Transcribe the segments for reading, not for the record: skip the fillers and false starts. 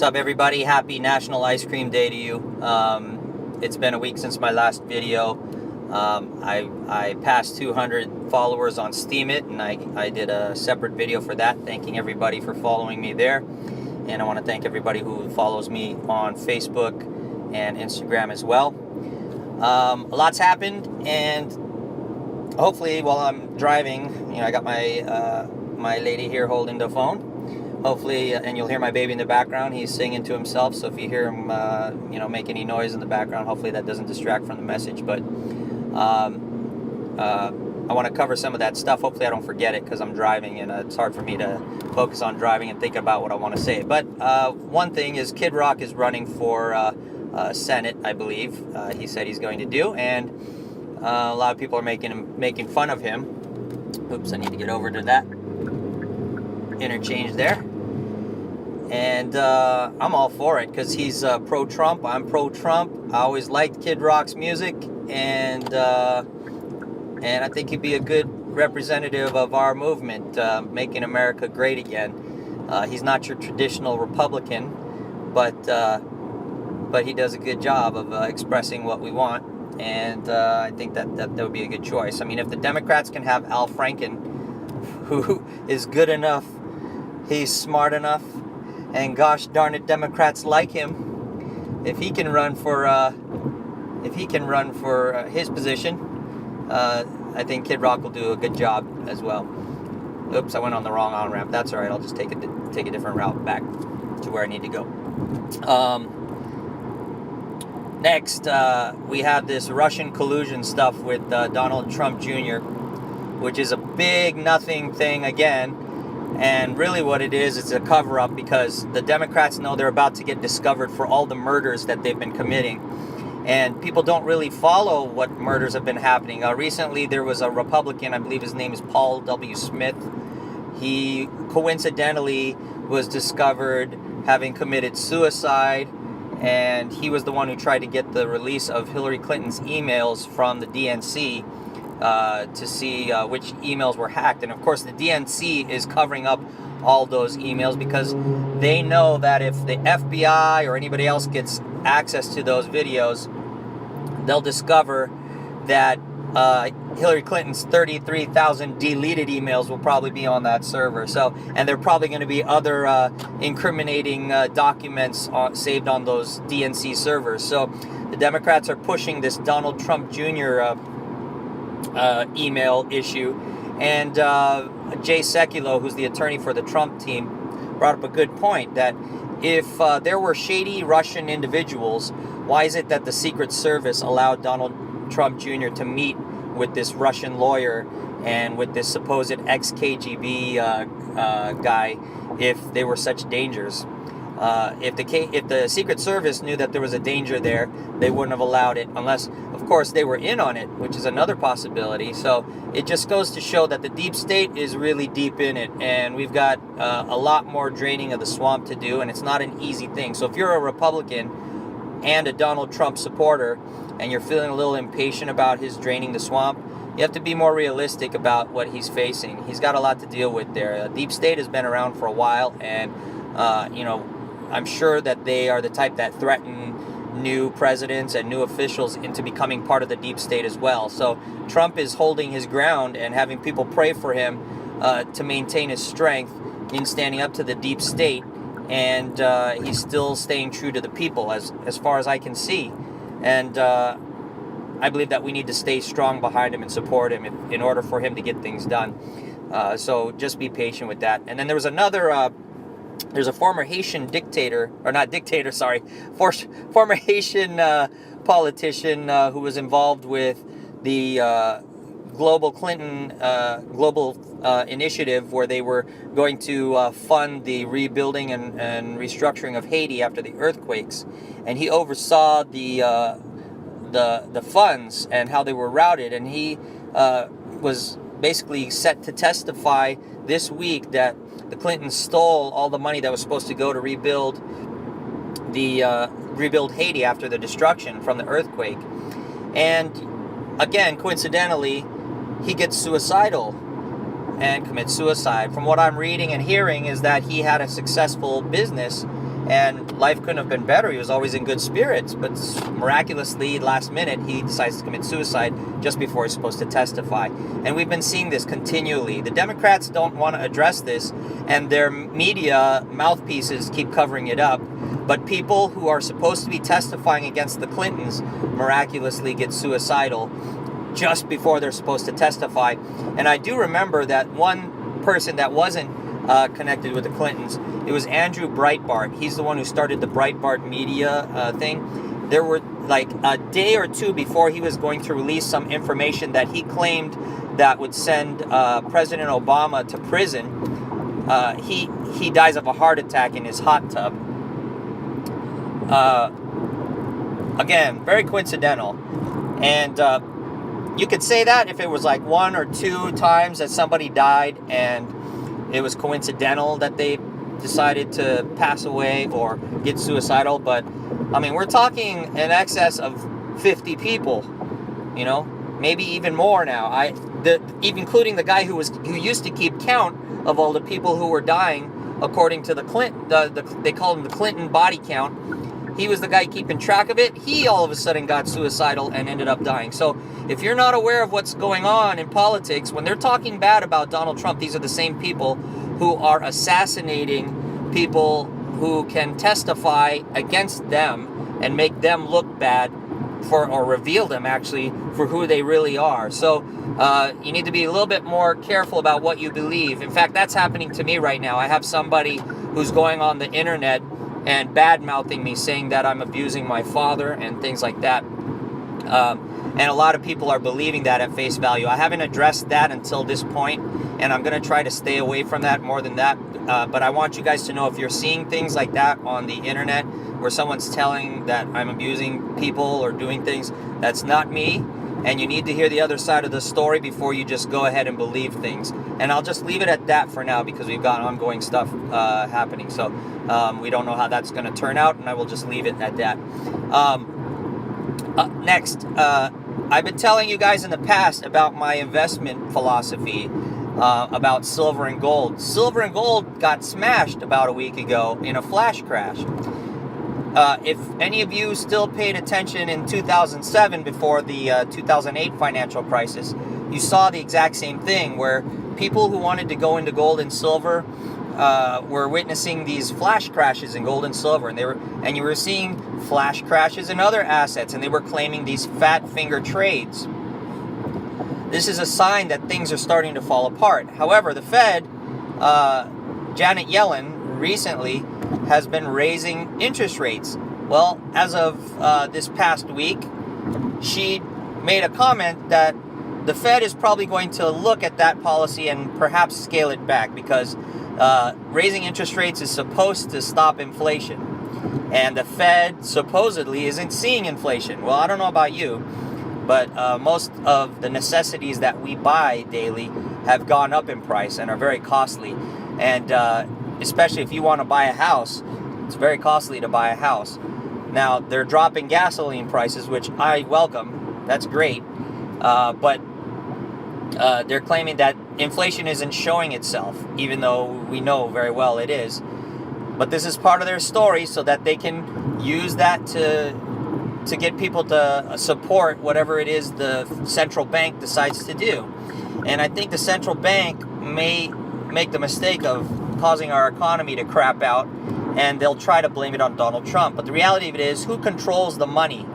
What's up, everybody? Happy National Ice Cream Day to you. It's been a week since my last video. I passed 200 followers on Steemit, and I did a separate video for that, thanking everybody for following me there. And I want to thank everybody who follows me on Facebook and Instagram as well. A lot's happened, and hopefully while I'm driving, I got my lady here holding the phone. Hopefully, and you'll hear my baby in the background. He's singing to himself, so if you hear him, make any noise in the background, hopefully that doesn't distract from the message. But I want to cover some of that stuff. Hopefully I don't forget it because I'm driving, and it's hard for me to focus on driving and think about what I want to say. But one thing is Kid Rock is running for Senate, I believe. He said he's going to do, and a lot of people are making fun of him. Oops, I need to get over to that interchange there. And I'm all for it because he's pro-Trump. I'm pro-Trump. I always liked Kid Rock's music, and I think he'd be a good representative of our movement, making America great again. He's not your traditional Republican, but he does a good job of expressing what we want, and I think that would be a good choice. I mean, if the Democrats can have Al Franken, who is good enough, he's smart enough, and gosh darn it, Democrats like him. If he can run for his position, I think Kid Rock will do a good job as well. Oops, I went on the wrong on-ramp. That's all right. I'll just take a different route back to where I need to go. Next, we have this Russian collusion stuff with Donald Trump Jr., which is a big nothing thing again. And really what it is, it's a cover-up because the Democrats know they're about to get discovered for all the murders that they've been committing. And people don't really follow what murders have been happening. Recently, there was a Republican, I believe his name is Paul W. Smith. He coincidentally was discovered having committed suicide, and he was the one who tried to get the release of Hillary Clinton's emails from the DNC to see which emails were hacked. And of course, the DNC is covering up all those emails because they know that if the FBI or anybody else gets access to those videos, they'll discover that Hillary Clinton's 33,000 deleted emails will probably be on that server. So, and there are probably going to be other incriminating documents saved on those DNC servers. So the Democrats are pushing this Donald Trump Jr. Email issue. And Jay Sekulow, who's the attorney for the Trump team, brought up a good point that if there were shady Russian individuals, why is it that the Secret Service allowed Donald Trump Jr. to meet with this Russian lawyer and with this supposed ex-KGB guy if they were such dangers? If the Secret Service knew that there was a danger there, they wouldn't have allowed it unless, of course, they were in on it, which is another possibility. So it just goes to show that the deep state is really deep in it, and we've got a lot more draining of the swamp to do, and it's not an easy thing. So if you're a Republican and a Donald Trump supporter and you're feeling a little impatient about his draining the swamp, you have to be more realistic about what he's facing. He's got a lot to deal with there. Deep state has been around for a while, and I'm sure that they are the type that threaten new presidents and new officials into becoming part of the deep state as well. So Trump is holding his ground and having people pray for him to maintain his strength in standing up to the deep state, and he's still staying true to the people as far as I can see. And I believe that we need to stay strong behind him and support him in order for him to get things done. So just be patient with that. And then there was another... There's a former Haitian former Haitian politician who was involved with the global initiative where they were going to fund the rebuilding and restructuring of Haiti after the earthquakes, and he oversaw the funds and how they were routed, and he was basically set to testify this week that the Clintons stole all the money that was supposed to go to rebuild Haiti after the destruction from the earthquake. And again, coincidentally, he gets suicidal and commits suicide. From what I'm reading and hearing is that he had a successful business and life couldn't have been better. He was always in good spirits, but miraculously, last minute, he decides to commit suicide just before he's supposed to testify. And we've been seeing this continually. The Democrats don't want to address this, and their media mouthpieces keep covering it up. But people who are supposed to be testifying against the Clintons miraculously get suicidal just before they're supposed to testify. And I do remember that one person that wasn't connected with the Clintons, it was Andrew Breitbart. He's the one who started the Breitbart media thing. There were like a day or two before he was going to release some information that he claimed that would send President Obama to prison. He dies of a heart attack in his hot tub. Again, very coincidental. And you could say that if it was like one or two times that somebody died and it was coincidental that they decided to pass away or get suicidal. But, I mean, we're talking in excess of 50 people, you know, maybe even more now. Even including the guy who used to keep count of all the people who were dying according to the Clinton, they call him the Clinton body count. He was the guy keeping track of it. He all of a sudden got suicidal and ended up dying. So if you're not aware of what's going on in politics, when they're talking bad about Donald Trump, these are the same people who are assassinating people who can testify against them and make them look bad or reveal them actually for who they really are. So you need to be a little bit more careful about what you believe. In fact, that's happening to me right now. I have somebody who's going on the internet and bad-mouthing me, saying that I'm abusing my father and things like that. And a lot of people are believing that at face value. I haven't addressed that until this point, and I'm going to try to stay away from that more than that. But I want you guys to know, if you're seeing things like that on the internet where someone's telling that I'm abusing people or doing things, that's not me. And you need to hear the other side of the story before you just go ahead and believe things. And I'll just leave it at that for now, because we've got ongoing stuff happening. So we don't know how that's going to turn out, and I will just leave it at that. Next, I've been telling you guys in the past about my investment philosophy about silver and gold. Silver and gold got smashed about a week ago in a flash crash. If any of you still paid attention in 2007, before the 2008 financial crisis, you saw the exact same thing, where people who wanted to go into gold and silver were witnessing these flash crashes in gold and silver, and you were seeing flash crashes in other assets, and they were claiming these fat finger trades. This is a sign that things are starting to fall apart. However, the Fed, Janet Yellen, recently has been raising interest rates. Well, as of this past week, she made a comment that the Fed is probably going to look at that policy and perhaps scale it back, because raising interest rates is supposed to stop inflation. And the Fed supposedly isn't seeing inflation. Well, I don't know about you, but most of the necessities that we buy daily have gone up in price and are very costly. And especially if you want to buy a house, it's very costly to buy a house. Now, they're dropping gasoline prices, which I welcome. That's great. But they're claiming that inflation isn't showing itself, even though we know very well it is. But this is part of their story, so that they can use that to get people to support whatever it is the central bank decides to do. And I think the central bank may make the mistake of causing our economy to crap out, and they'll try to blame it on Donald Trump. But the reality of it is, who controls the money?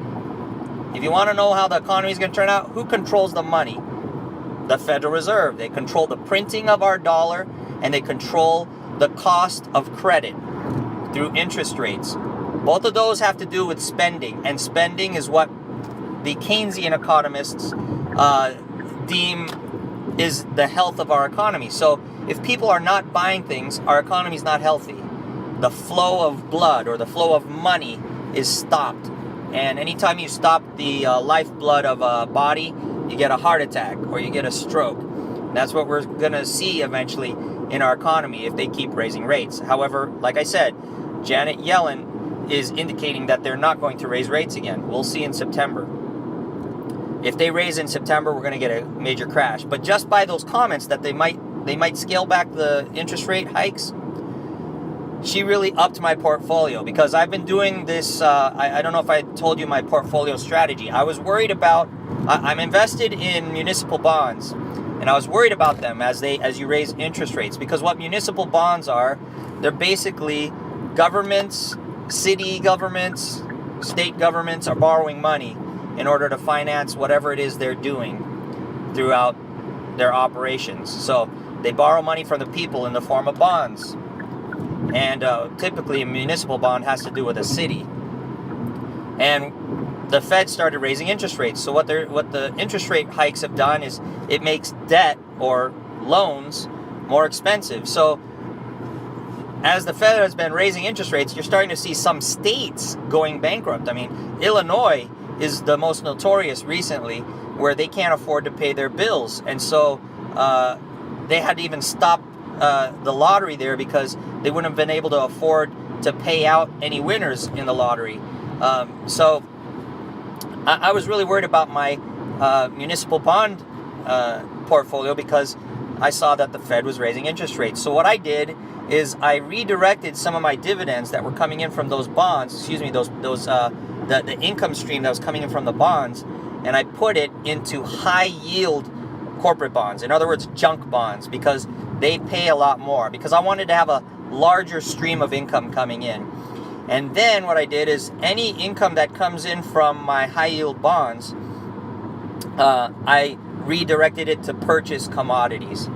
If you want to know how the economy is going to turn out, who controls the money? The Federal Reserve. They control the printing of our dollar, and they control the cost of credit through interest rates. Both of those have to do with spending, and spending is what the Keynesian economists deem is the health of our economy. So if people are not buying things, our economy is not healthy. The flow of blood, or the flow of money, is stopped. And anytime you stop the lifeblood of a body, you get a heart attack or you get a stroke. That's what we're going to see eventually in our economy if they keep raising rates. However, like I said, Janet Yellen is indicating that they're not going to raise rates again. We'll see in September. If they raise in September, we're going to get a major crash. But just by those comments that they might scale back the interest rate hikes, she really upped my portfolio, because I've been doing this. I don't know if I told you my portfolio strategy. I was worried about, I'm invested in municipal bonds, and I was worried about them as you raise interest rates, because what municipal bonds are, they're basically governments, city governments, state governments are borrowing money in order to finance whatever it is they're doing throughout their operations. So they borrow money from the people in the form of bonds. And typically a municipal bond has to do with a city. And the Fed started raising interest rates. So what the interest rate hikes have done is it makes debt or loans more expensive. So as the Fed has been raising interest rates, you're starting to see some states going bankrupt. I mean, Illinois is the most notorious recently, where they can't afford to pay their bills. And so they had to even stop the lottery there, because they wouldn't have been able to afford to pay out any winners in the lottery. So I was really worried about my municipal bond portfolio, because I saw that the Fed was raising interest rates. So what I did is I redirected some of my dividends that were coming in from those bonds, the income stream that was coming in from the bonds, and I put it into high yield corporate bonds. In other words, junk bonds, because they pay a lot more, because I wanted to have a larger stream of income coming in. And then what I did is any income that comes in from my high yield bonds, I redirected it to purchase commodities.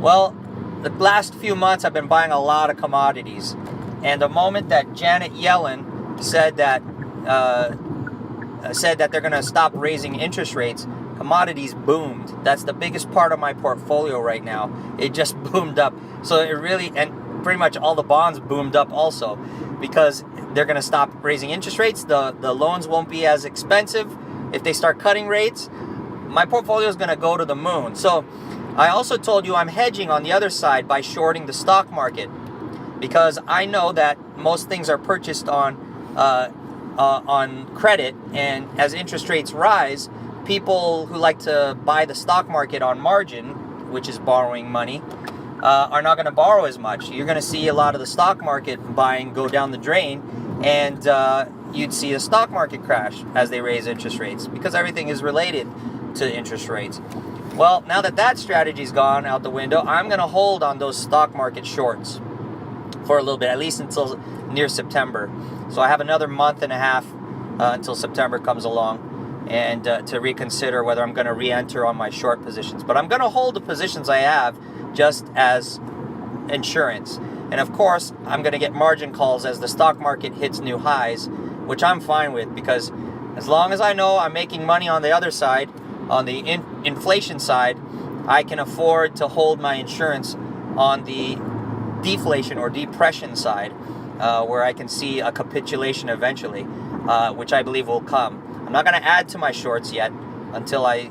Well, the last few months I've been buying a lot of commodities, and the moment that Janet Yellen said that they're going to stop raising interest rates, commodities boomed. That's the biggest part of my portfolio right now. It just boomed up. So it really, and pretty much all the bonds boomed up also, because they're going to stop raising interest rates. The loans won't be as expensive. If they start cutting rates, my portfolio is going to go to the moon. So I also told you I'm hedging on the other side by shorting the stock market, because I know that most things are purchased on credit, and as interest rates rise, people who like to buy the stock market on margin, which is borrowing money, are not going to borrow as much. You're going to see a lot of the stock market buying go down the drain, and you'd see a stock market crash as they raise interest rates, because everything is related to interest rates. Well, now that strategy's gone out the window, I'm going to hold on those stock market shorts for a little bit, at least until near September. So I have another month and a half until September comes along, and to reconsider whether I'm going to re-enter on my short positions. But I'm going to hold the positions I have just as insurance. And of course, I'm going to get margin calls as the stock market hits new highs, which I'm fine with, because as long as I know I'm making money on the other side, on the inflation side, I can afford to hold my insurance on the deflation or depression side, where I can see a capitulation eventually, which I believe will come. I'm not going to add to my shorts yet until I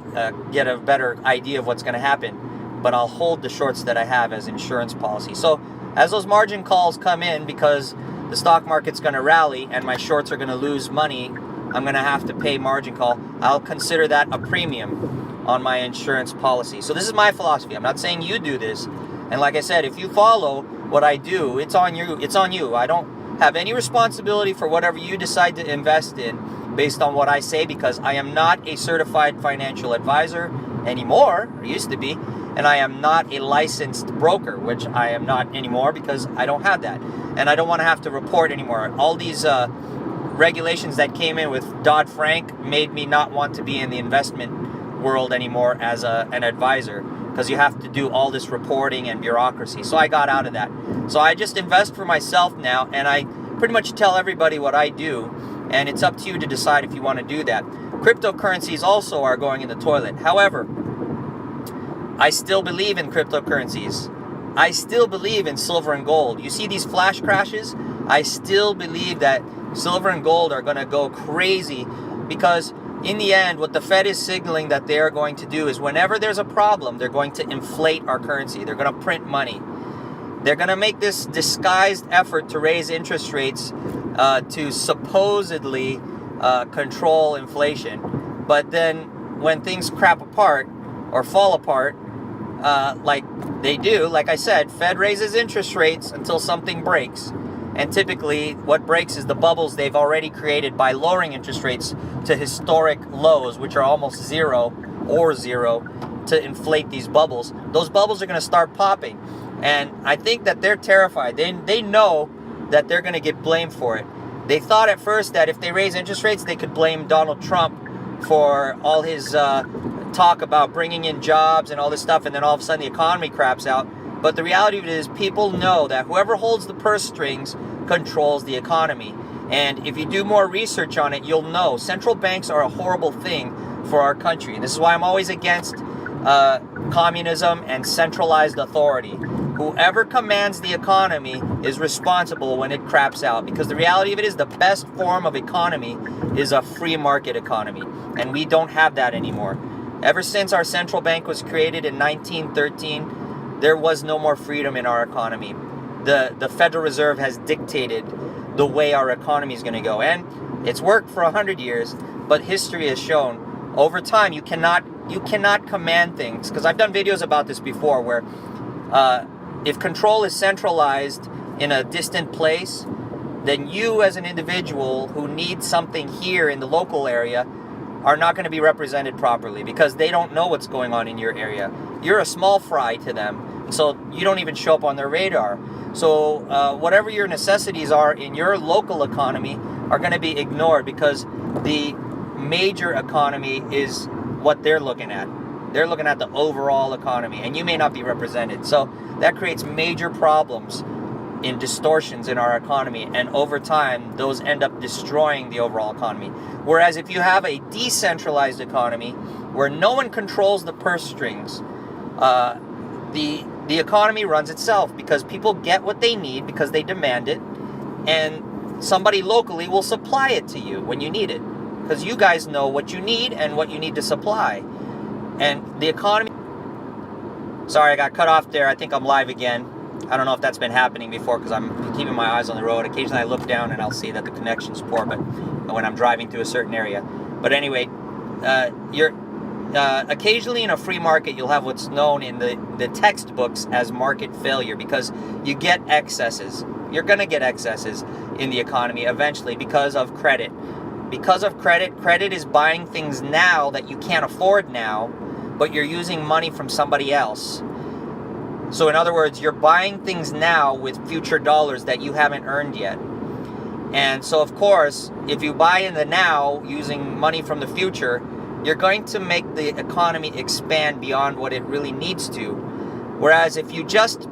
get a better idea of what's going to happen, but I'll hold the shorts that I have as insurance policy. So as those margin calls come in, because the stock market's going to rally and my shorts are going to lose money, I'm going to have to pay margin call. I'll consider that a premium on my insurance policy. So this is my philosophy. I'm not saying you do this. And like I said, if you follow what I do, it's on you. It's on you. I don't have any responsibility for whatever you decide to invest in based on what I say, because I am not a certified financial advisor anymore. I used to be. And I am not a licensed broker, which I am not anymore, because I don't have that. And I don't want to have to report anymore. All these regulations that came in with Dodd-Frank made me not want to be in the investment world anymore as an advisor, because you have to do all this reporting and bureaucracy. So I got out of that. So I just invest for myself now, and I pretty much tell everybody what I do, and it's up to you to decide if you want to do that. Cryptocurrencies also are going in the toilet. However, I still believe in cryptocurrencies. I still believe in silver and gold. You see these flash crashes? I still believe that silver and gold are going to go crazy, because in the end, what the Fed is signaling that they're going to do is whenever there's a problem, they're going to inflate our currency. They're going to print money. They're going to make this disguised effort to raise interest rates to supposedly control inflation. But then when things crap apart or fall apart, like they do, like I said, Fed raises interest rates until something breaks. And typically what breaks is the bubbles they've already created by lowering interest rates to historic lows, which are almost zero or zero, to inflate these bubbles. Those bubbles are going to start popping. And I think that they're terrified. They know that they're going to get blamed for it. They thought at first that if they raise interest rates, they could blame Donald Trump for all his talk about bringing in jobs and all this stuff, and then all of a sudden the economy craps out. But the reality of it is, people know that whoever holds the purse strings controls the economy. And if you do more research on it, you'll know central banks are a horrible thing for our country. And this is why I'm always against communism and centralized authority. Whoever commands the economy is responsible when it craps out, because the reality of it is the best form of economy is a free market economy, and we don't have that anymore. Ever since our central bank was created in 1913, there was no more freedom in our economy. The Federal Reserve has dictated the way our economy is going to go, and it's worked for 100 years, but history has shown over time you cannot command things, because I've done videos about this before where if control is centralized in a distant place, then you as an individual who needs something here in the local area are not going to be represented properly, because they don't know what's going on in your area. You're a small fry to them, so you don't even show up on their radar. So whatever your necessities are in your local economy are going to be ignored, because the major economy is what they're looking at. They're looking at the overall economy, and you may not be represented. So that creates major problems in distortions in our economy, and over time those end up destroying the overall economy. Whereas if you have a decentralized economy where no one controls the purse strings, the economy runs itself, because people get what they need because they demand it, and somebody locally will supply it to you when you need it, because you guys know what you need and what you need to supply. And the economy... Sorry, I got cut off there. I think I'm live again. I don't know if that's been happening before, because I'm keeping my eyes on the road. Occasionally I look down and I'll see that the connection's poor, but when I'm driving through a certain area. But anyway, occasionally in a free market you'll have what's known in the textbooks as market failure, because you get excesses. You're going to get excesses in the economy eventually because of credit. Because of credit, credit is buying things now that you can't afford now, but you're using money from somebody else. So in other words, you're buying things now with future dollars that you haven't earned yet. And so of course, if you buy in the now using money from the future, you're going to make the economy expand beyond what it really needs to. Whereas if you just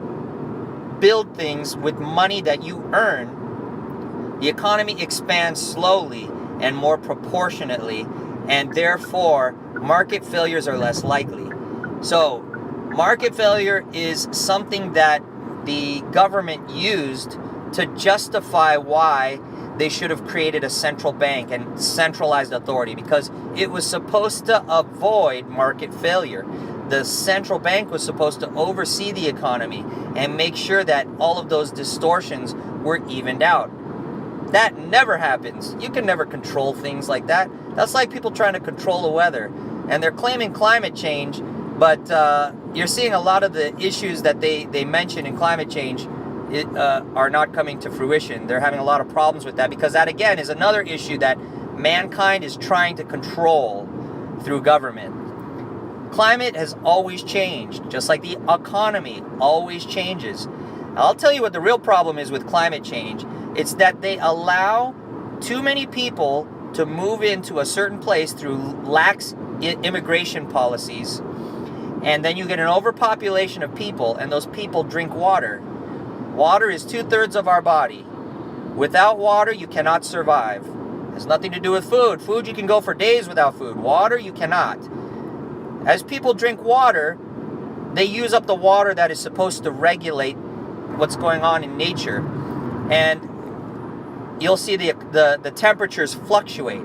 build things with money that you earn, the economy expands slowly and more proportionately, and therefore market failures are less likely. So market failure is something that the government used to justify why they should have created a central bank and centralized authority, because it was supposed to avoid market failure. The central bank was supposed to oversee the economy and make sure that all of those distortions were evened out. That never happens. You can never control things like that. That's like people trying to control the weather. And they're claiming climate change, but you're seeing a lot of the issues that they mention in climate change are not coming to fruition. They're having a lot of problems with that, because that again is another issue that mankind is trying to control through government. Climate has always changed, just like the economy always changes. I'll tell you what the real problem is with climate change. It's that they allow too many people to move into a certain place through lax immigration policies, and then you get an overpopulation of people, and those people drink water. Water is 2/3 of our body. Without water, you cannot survive. It has nothing to do with food. Food, you can go for days without food. Water, you cannot. As people drink water, they use up the water that is supposed to regulate what's going on in nature. And you'll see the temperatures fluctuate.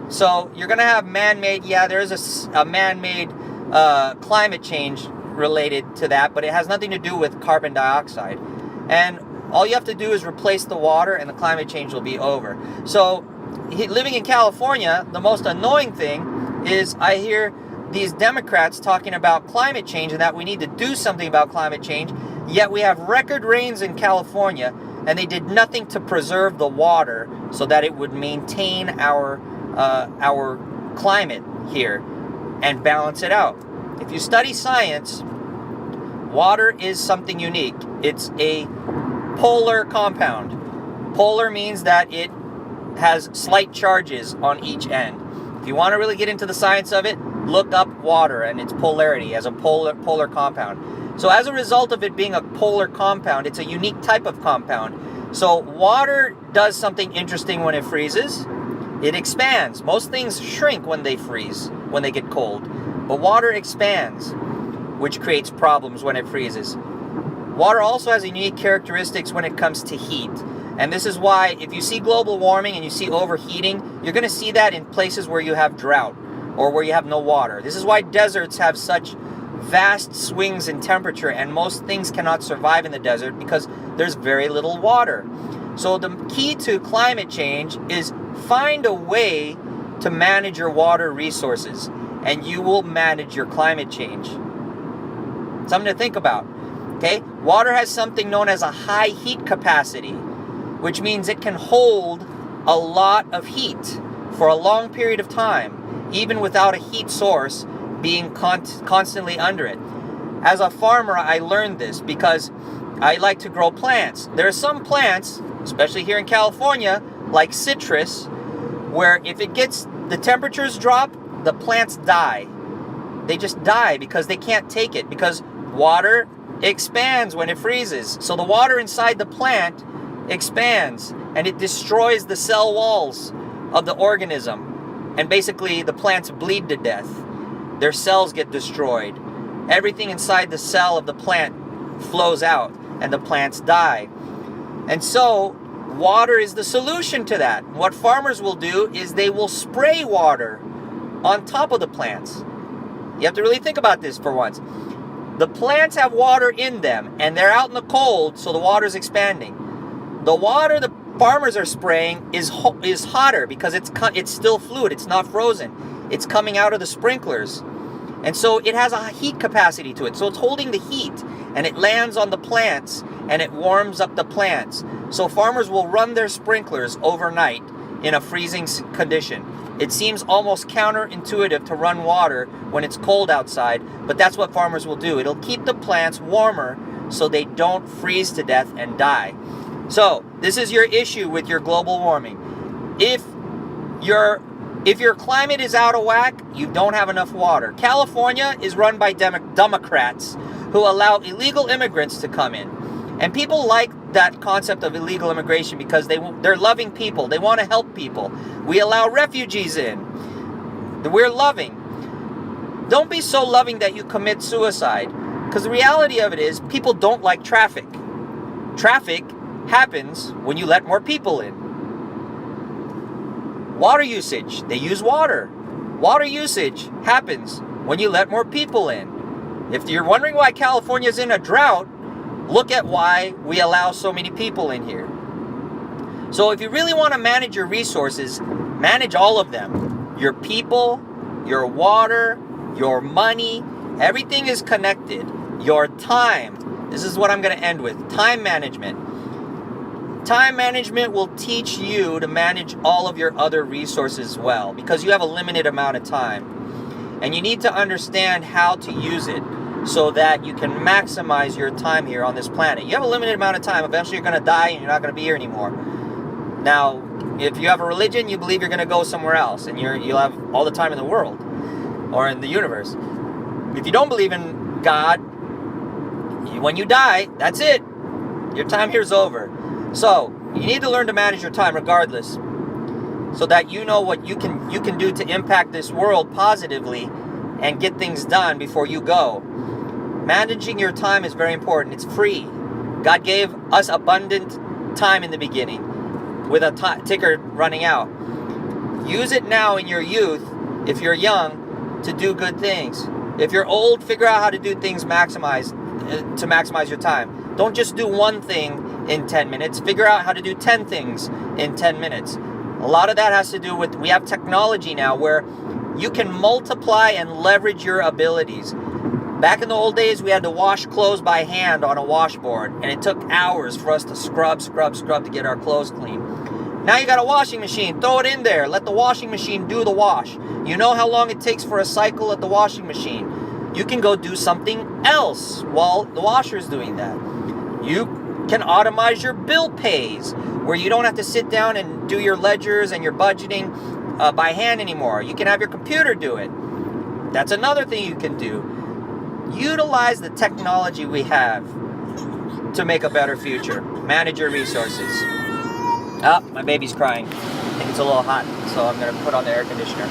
So you're going to have man-made, there is a man-made climate change related to that, but it has nothing to do with carbon dioxide. And all you have to do is replace the water and the climate change will be over. So living in California, the most annoying thing is I hear these Democrats talking about climate change and that we need to do something about climate change, yet we have record rains in California, and they did nothing to preserve the water so that it would maintain our climate here and balance it out. If you study science, water is something unique. It's a polar compound. Polar means that it has slight charges on each end. If you want to really get into the science of it, look up water and its polarity as a polar compound. So as a result of it being a polar compound, it's a unique type of compound. So water does something interesting when it freezes. It expands. Most things shrink when they freeze, when they get cold. But water expands, which creates problems when it freezes. Water also has unique characteristics when it comes to heat. And this is why if you see global warming and you see overheating, you're going to see that in places where you have drought or where you have no water. This is why deserts have such vast swings in temperature, and most things cannot survive in the desert because there's very little water. So the key to climate change is find a way to manage your water resources, and you will manage your climate change. Something to think about. Okay? Water has something known as a high heat capacity, which means it can hold a lot of heat for a long period of time, even without a heat source being constantly under it. As a farmer, I learned this because I like to grow plants. There are some plants, especially here in California, like citrus, where if the temperatures drop, the plants die. They just die because they can't take it, because water expands when it freezes. So the water inside the plant expands and it destroys the cell walls of the organism. And basically the plants bleed to death. Their cells get destroyed. Everything inside the cell of the plant flows out and the plants die. And so water is the solution to that. What farmers will do is they will spray water on top of the plants. You have to really think about this for once. The plants have water in them and they're out in the cold, so the water is expanding. The water the farmers are spraying is hotter because it's still fluid, it's not frozen. It's coming out of the sprinklers. And so it has a heat capacity to it. So it's holding the heat and it lands on the plants and it warms up the plants. So farmers will run their sprinklers overnight in a freezing condition. It seems almost counterintuitive to run water when it's cold outside, but that's what farmers will do. It'll keep the plants warmer so they don't freeze to death and die. So this is your issue with your global warming. If your climate is out of whack, you don't have enough water. California is run by Democrats who allow illegal immigrants to come in. And people like that concept of illegal immigration because they're loving people. They want to help people. We allow refugees in. We're loving. Don't be so loving that you commit suicide. Because the reality of it is, people don't like traffic. Traffic happens when you let more people in. Water usage, they use water. Water usage happens when you let more people in. If you're wondering why California's in a drought, look at why we allow so many people in here. So if you really want to manage your resources, manage all of them. Your people, your water, your money, everything is connected. Your time. This is what I'm going to end with. Time management. Time management will teach you to manage all of your other resources well, because you have a limited amount of time. And you need to understand how to use it so that you can maximize your time here on this planet. You have a limited amount of time. Eventually you're going to die and you're not going to be here anymore. Now, if you have a religion, you believe you're going to go somewhere else and you'll have all the time in the world or in the universe. If you don't believe in God, when you die, that's it. Your time here is over. So, you need to learn to manage your time regardless, so that you know what you can do to impact this world positively and get things done before you go. Managing your time is very important. It's free. God gave us abundant time in the beginning with a ticker running out. Use it now in your youth, if you're young, to do good things. If you're old, figure out how to do things to maximize your time. Don't just do one thing in 10 minutes. Figure out how to do 10 things in 10 minutes. A lot of that has to do with, we have technology now where you can multiply and leverage your abilities. Back in the old days, we had to wash clothes by hand on a washboard, and it took hours for us to scrub to get our clothes clean. Now you got a washing machine. Throw it in there. Let the washing machine do the wash. You know how long it takes for a cycle at the washing machine. You can go do something else while the washer is doing that. You can automate your bill pays, where you don't have to sit down and do your ledgers and your budgeting by hand anymore. You can have your computer do it. That's another thing you can do. Utilize the technology we have to make a better future. Manage your resources. Oh, my baby's crying. I think it's a little hot, so I'm going to put on the air conditioner.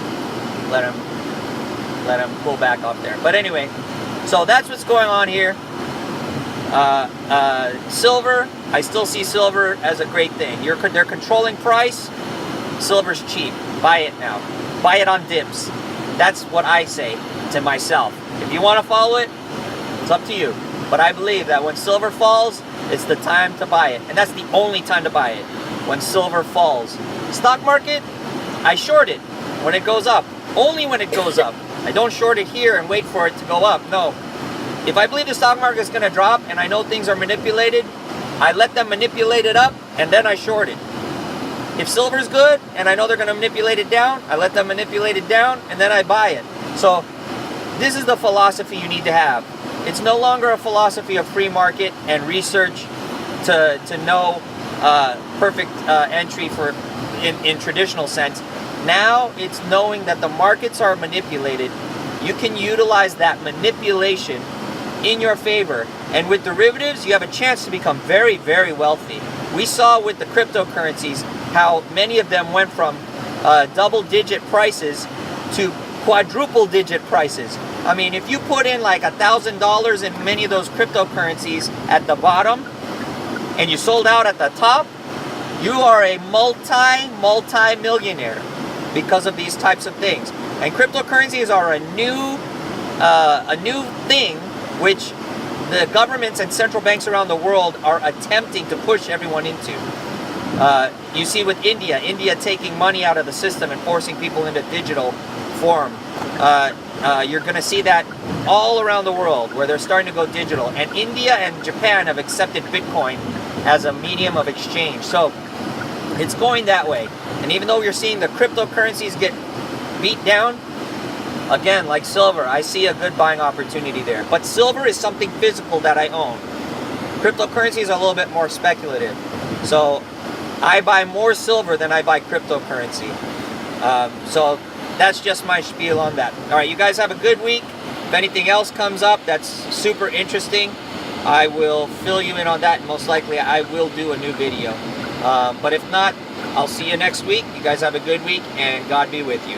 Let him cool back up there. But anyway, so that's what's going on here. Silver, I still see silver as a great thing. They're controlling price. Silver's cheap. Buy it now. Buy it on dips. That's what I say to myself. If you want to follow it, it's up to you. But I believe that when silver falls, it's the time to buy it. And that's the only time to buy it, when silver falls. Stock market, I short it when it goes up. Only when it goes up. I don't short it here and wait for it to go up. No. If I believe the stock market is going to drop and I know things are manipulated, I let them manipulate it up and then I short it. If silver's good and I know they're going to manipulate it down, I let them manipulate it down and then I buy it. So this is the philosophy you need to have. It's no longer a philosophy of free market and research to know perfect entry for in traditional sense. Now it's knowing that the markets are manipulated. You can utilize that manipulation in your favor. And with derivatives, you have a chance to become very, very wealthy. We saw with the cryptocurrencies how many of them went from double-digit prices to quadruple-digit prices. I mean, if you put in like $1,000 in many of those cryptocurrencies at the bottom and you sold out at the top, you are a multi-millionaire because of these types of things. And cryptocurrencies are a new thing which the governments and central banks around the world are attempting to push everyone into. You see with India taking money out of the system and forcing people into digital form. You're going to see that all around the world where they're starting to go digital. And India and Japan have accepted Bitcoin as a medium of exchange. So it's going that way. And even though you're seeing the cryptocurrencies get beat down, again, like silver, I see a good buying opportunity there. But silver is something physical that I own. Cryptocurrencies are a little bit more speculative. So I buy more silver than I buy cryptocurrency. So that's just my spiel on that. All right, you guys have a good week. If anything else comes up that's super interesting, I will fill you in on that. And most likely I will do a new video. But if not, I'll see you next week. You guys have a good week, and God be with you.